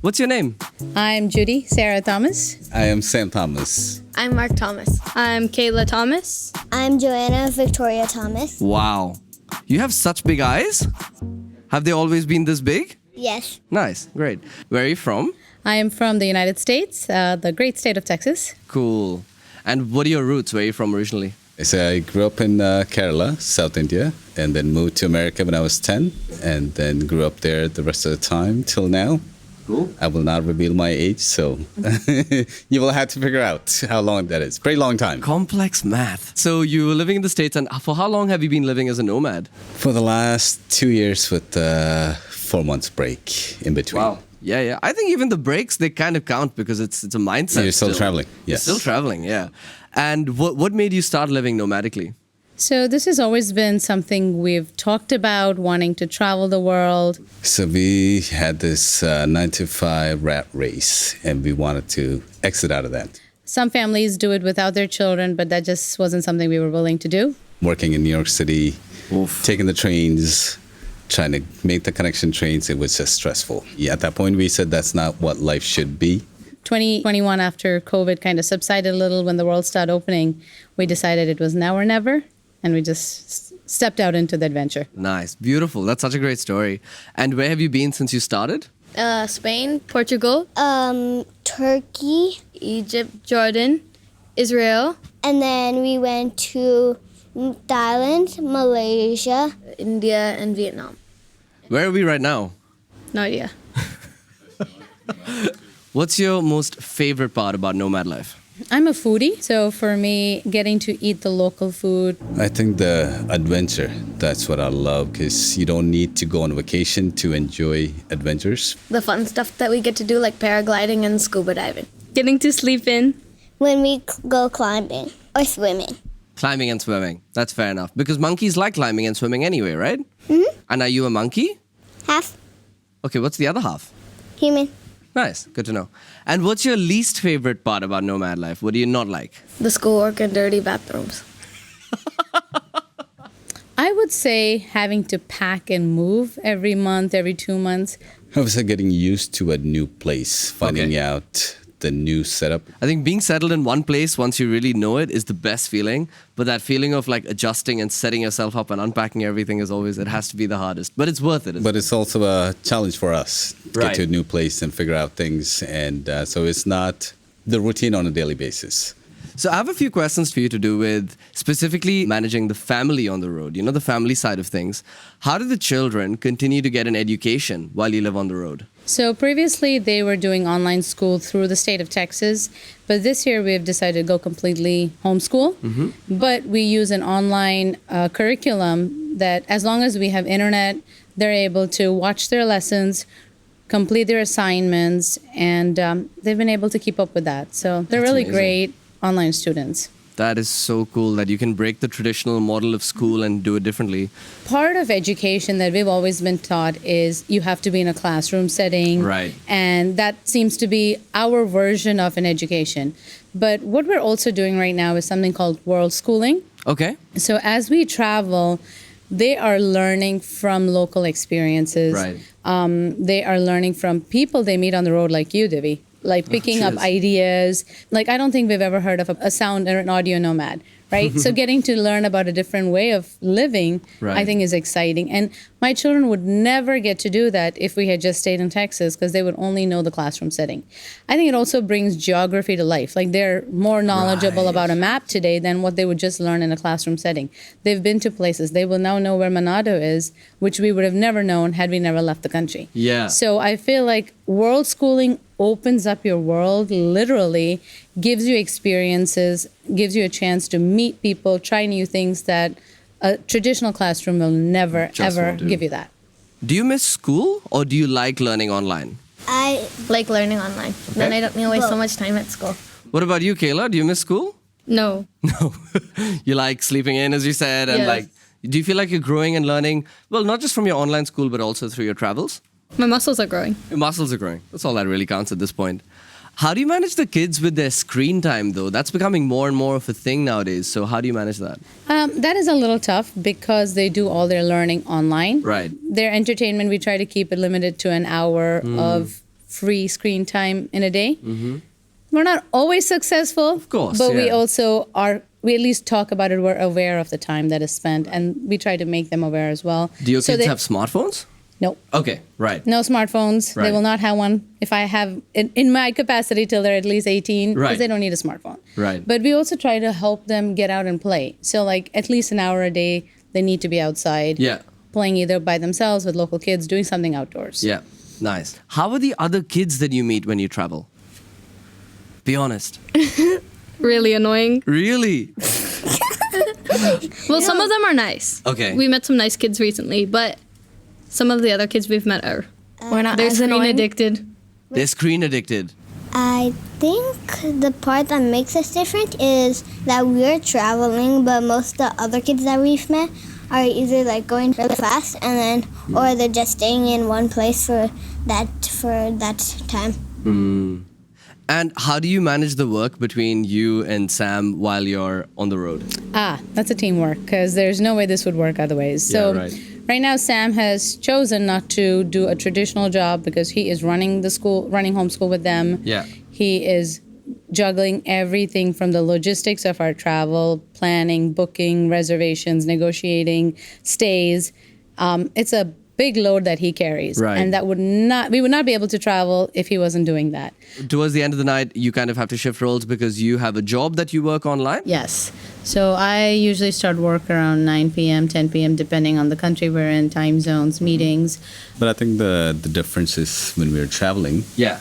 What's your name? I'm Judy Sarah Thomas. I am Sam Thomas. I'm Mark Thomas. I'm Kayla Thomas. I'm Joanna Victoria Thomas. Wow. You have such big eyes? Have they always been this big? Yes. Nice. Great. Where are you from? I am from the United States, the great state of Texas. Cool. And what are your roots? Where are you from originally? So I grew up in Kerala, South India, and then moved to America when I was 10, and then grew up there the rest of the time till now. Cool. I will not reveal my age, so you will have to figure out how long that is. Very long time. Complex math. So you were living in the States, and for how long have you been living as a nomad? For the last 2 years with 4 months break in between. Wow. Yeah. I think even the breaks, they kind of count because it's a mindset. You're still traveling, yes. You're still traveling, yeah. And what made you start living nomadically? So this has always been something we've talked about, wanting to travel the world. So we had this 9-to-5 rat race, and we wanted to exit out of that. Some families do it without their children, but that just wasn't something we were willing to do. Working in New York City, Oof. taking the trains, trying to make the connection trains, it was just stressful. Yeah, at that point, we said that's not what life should be. 2021, after COVID kind of subsided a little, when the world started opening, we decided it was now or never, and we just stepped out into the adventure. Nice. Beautiful. That's such a great story. And where have you been since you started? Spain, Portugal, Turkey. Egypt, Jordan, Israel, And then we went to Thailand, Malaysia. India, and Vietnam. Where are we right now? No idea. What's your most favorite part about nomad life? I'm a foodie, so for me, getting to eat the local food. I think the adventure, that's what I love, because you don't need to go on vacation to enjoy adventures. The fun stuff that we get to do, like paragliding and scuba diving. Getting to sleep in. When we go climbing or swimming. Climbing and swimming. That's fair enough. Because monkeys like climbing and swimming anyway, right? Mm-hmm. And are you a monkey? Half Okay, what's the other half? human. Nice. Good to know. And what's your least favorite part about nomad life? What do you not like? The schoolwork and dirty bathrooms. I would say having to pack and move every month, every 2 months. I was getting used to a new place, finding out the new setup. I think being settled in one place once you really know it is the best feeling. But that feeling of like adjusting and setting yourself up and unpacking everything is always, it has to be the hardest. But it's worth it. But it's also a challenge for us to Right. get to a new place and figure out things. And so it's not the routine on a daily basis. So I have a few questions for you to do with specifically managing the family on the road, you know, the family side of things. How do the children continue to get an education while you live on the road? So previously they were doing online school through the state of Texas, but this year we have decided to go completely homeschool. But we use an online curriculum that as long as we have internet, they're able to watch their lessons, complete their assignments, and they've been able to keep up with that. So they're That's really amazing. great online students. That is so cool that you can break the traditional model of school and do it differently. Part of education that we've always been taught is you have to be in a classroom setting. Right. And that seems to be our version of an education. But what we're also doing right now is something called world schooling. Okay. So as we travel, they are learning from local experiences. Right. They are learning from people they meet on the road like you, Divi. Like picking up cheers. ideas. Like I don't think we've ever heard of a sound or an audio nomad, right? So getting to learn about a different way of living, Right. I think is exciting. And my children would never get to do that if we had just stayed in Texas because they would only know the classroom setting. I think it also brings geography to life. Like they're more knowledgeable Right. about a map today than what they would just learn in a classroom setting. They've been to places. They will now know where Manado is, which we would have never known had we never left the country. Yeah. So I feel like world schooling opens up your world, literally gives you experiences, gives you a chance to meet people, try new things that a traditional classroom will never, Just ever won't do. give you that. Do you miss school or do you like learning online? I Like learning online. Then I don't need to waste so much time at school. What about you, Kayla? Do you miss school? No. No. You like sleeping in, as you said, and Yes. like, do you feel like you're growing and learning? Well, not just from your online school, but also through your travels? My muscles are growing. Your muscles are growing. That's all that really counts at this point. How do you manage the kids with their screen time, though? That's becoming more and more of a thing nowadays. So how do you manage that? That is a little tough because they do all their learning online. Right. Their entertainment, we try to keep it limited to an hour of free screen time in a day. We're not always successful, of course, but we yeah. also are. We at least talk about it. We're aware of the time that is spent, and we try to make them aware as well. Do your So kids they- have smartphones? No. Okay, right. No smartphones. They Right. will not have one if I have in my capacity till they're at least 18, because Right. they don't need a smartphone. Right. But we also try to help them get out and play. So like at least an hour a day, they need to be outside. Yeah. Playing either by themselves with local kids, doing something outdoors. Yeah, nice. How are the other kids that you meet when you travel? Be honest. Really annoying. Really? Well, some of them are nice. Okay. We met some nice kids recently, but some of the other kids we've met are We're not they're as screen annoying. addicted. They're screen addicted. I think the part that makes us different is that we're traveling, but most of the other kids that we've met are either like going really fast and then, or they're just staying in one place for that time. And how do you manage the work between you and Sam while you're on the road? That's a teamwork, because there's no way this would work otherwise. So Yeah, right. now Sam has chosen not to do a traditional job because he is running homeschool with them. Yeah. He is juggling everything from the logistics of our travel, planning, booking, reservations, negotiating, stays. It's a big load that he carries. Right. And we would not be able to travel if he wasn't doing that. Towards the end of the night, you kind of have to shift roles because you have a job that you work online? Yes. So I usually start work around 9 p.m., 10 p.m., depending on the country we're in, time zones, meetings. But I think the difference is when we're traveling, Yeah.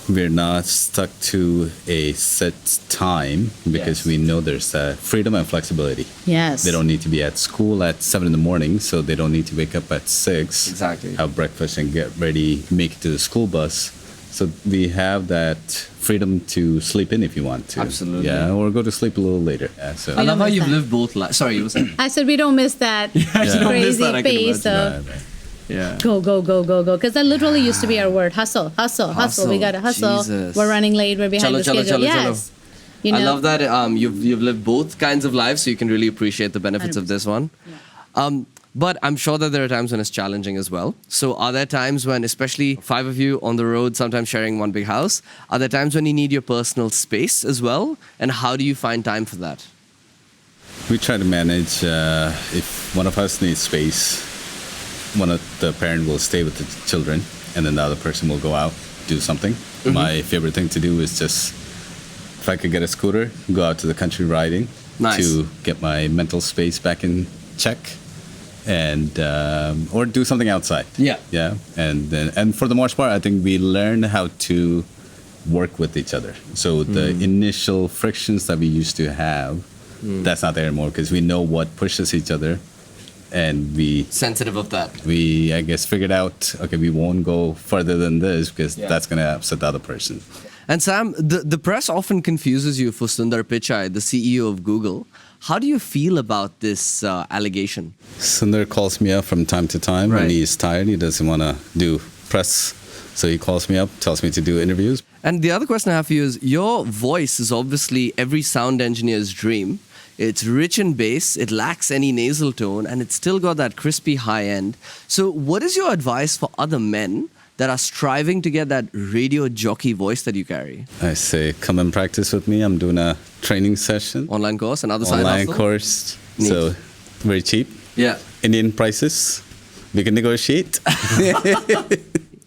we're not stuck to a set time because Yes. we know there's freedom and flexibility. Yes. They don't need to be at school at 7 in the morning, so they don't need to wake up at 6, Exactly. have breakfast and get ready, make it to the school bus. So we have that freedom to sleep in if you want to. Absolutely. Yeah, or go to sleep a little later. Yeah, so I love how miss you've that. lived both lives. Sorry, you were saying? I said we don't miss that you don't miss crazy that, I can pace imagine. of Right, right. Yeah. go, go, go, go, go. Because that literally used to be our word. Hustle, hustle, hustle. We Hustle. got to hustle. Jesus. We're running late. We're behind Chalo, the chalo, schedule. chalo, chalo. Yes. You know, I love that you've lived both kinds of lives, so you can really appreciate the benefits of this one. But I'm sure that there are times when it's challenging as well. So are there times when, especially 5 of you on the road, sometimes sharing one big house, are there times when you need your personal space as well? And how do you find time for that? We try to manage if one of us needs space, one of the parent will stay with the children, and then the other person will go out, do something. My favorite thing to do is just, if I could get a scooter, go out to the country riding Nice. to get my mental space back in check, and or do something outside. Yeah. Yeah, and for the most part, I think we learn how to work with each other. So the initial frictions that we used to have, that's not there anymore because we know what pushes each other, and Sensitive of that. we I guess figured out, okay, we won't go further than this because Yeah. that's gonna upset the other person. And Sam, the press often confuses you for Sundar Pichai, the CEO of Google. How do you feel about this allegation? Sundar calls me up from time to time Right. when he's tired. He doesn't want to do press, so he calls me up, tells me to do interviews. And the other question I have for you is, your voice is obviously every sound engineer's dream. It's rich in bass, it lacks any nasal tone, and it's still got that crispy high end. So what is your advice for other men that are striving to get that radio jockey voice that you carry? I say, come and practice with me. I'm doing a training session, Online course, another side online hustle? course, Neat. so very cheap. Yeah. Indian prices, we can negotiate.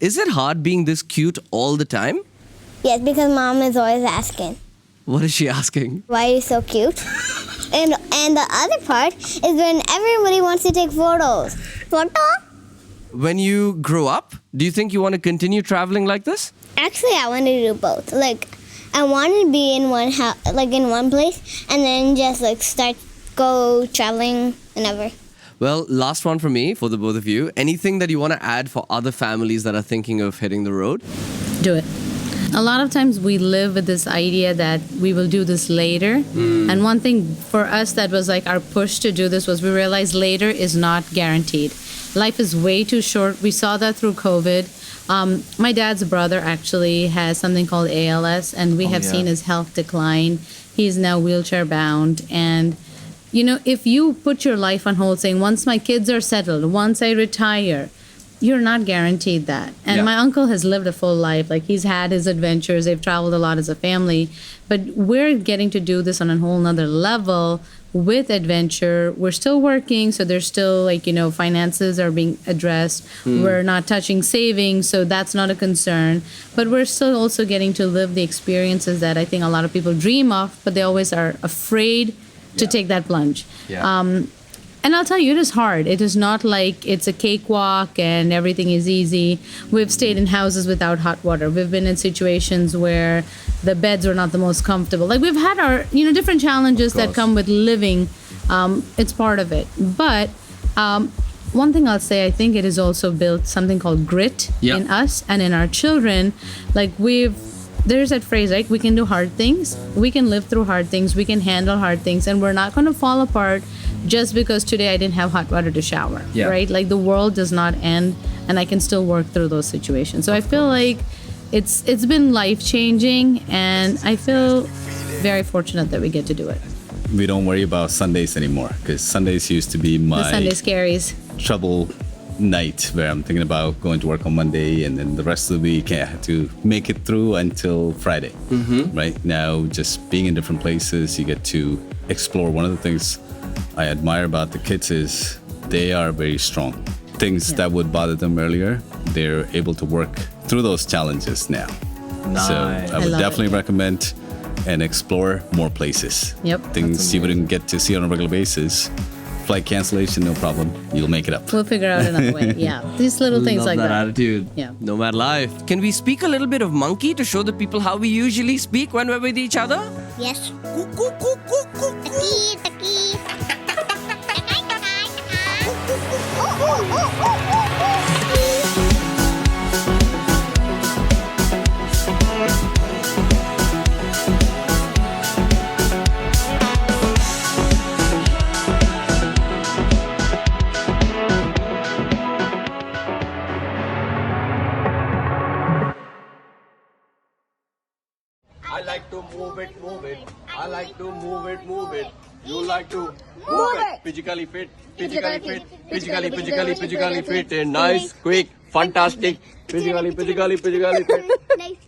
Is it hard being this cute all the time? Yes, because mom is always asking, What is she asking? why are you so cute? and the other part is when everybody wants to take photos. Photo? When you grow up, do you think you want to continue traveling like this? Actually, I want to do both. Like, I want to be in one house, like in one place, and then just like go traveling whenever. Well, last one for me, for the both of you. Anything that you want to add for other families that are thinking of hitting the road? do it. A lot of times we live with this idea that we will do this later. And one thing for us that was like our push to do this was we realized later is not guaranteed. Life is way too short. We saw that through COVID. My dad's brother actually has something called ALS, and we have yeah. seen his health decline. He's now wheelchair bound. And, you know, if you put your life on hold saying, once my kids are settled, once I retire, you're not guaranteed that. And Yeah. my uncle has lived a full life. Like, he's had his adventures. They've traveled a lot as a family. But we're getting to do this on a whole nother level with adventure. We're still working, so there's still, like, finances are being addressed. We're not touching savings, so that's not a concern. But we're still also getting to live the experiences that I think a lot of people dream of, but they always are afraid to take that plunge. Yeah. And I'll tell you, it is hard. It is not like it's a cakewalk and everything is easy. We've stayed in houses without hot water. We've been in situations where the beds were not the most comfortable. Like, we've had our, different challenges that come with living. It's part of it. But one thing I'll say, I think it has also built something called grit in us and in our children. Like, there's that phrase, right? We can do hard things. We can live through hard things. We can handle hard things. And we're not going to fall apart just because today I didn't have hot water to shower, right? Like, the world does not end, and I can still work through those situations. So I feel like it's been life-changing, and I feel very fortunate that we get to do it. We don't worry about Sundays anymore, because Sundays used to be my The Sunday scaries. trouble night where I'm thinking about going to work on Monday, and then the rest of the week I have to make it through until Friday. Right now, just being in different places, you get to explore. One of the things I admire about the kids is they are very strong. Things that would bother them earlier, they're able to work through those challenges now. So I would definitely recommend and explore more places. Yep. Things you wouldn't get to see on a regular basis. Flight cancellation, no problem. You'll make it up. We'll figure out another way. Yeah. These little things like that. Attitude. Yeah. Nomad life. Can we speak a little bit of monkey to show the people how we usually speak when we're with each other? Yes. I like to move it, move it. I like to move it, move it. You like to move it. Physically fit, physically fit, physically fit, and nice, quick, fantastic. Physically fit. Nice.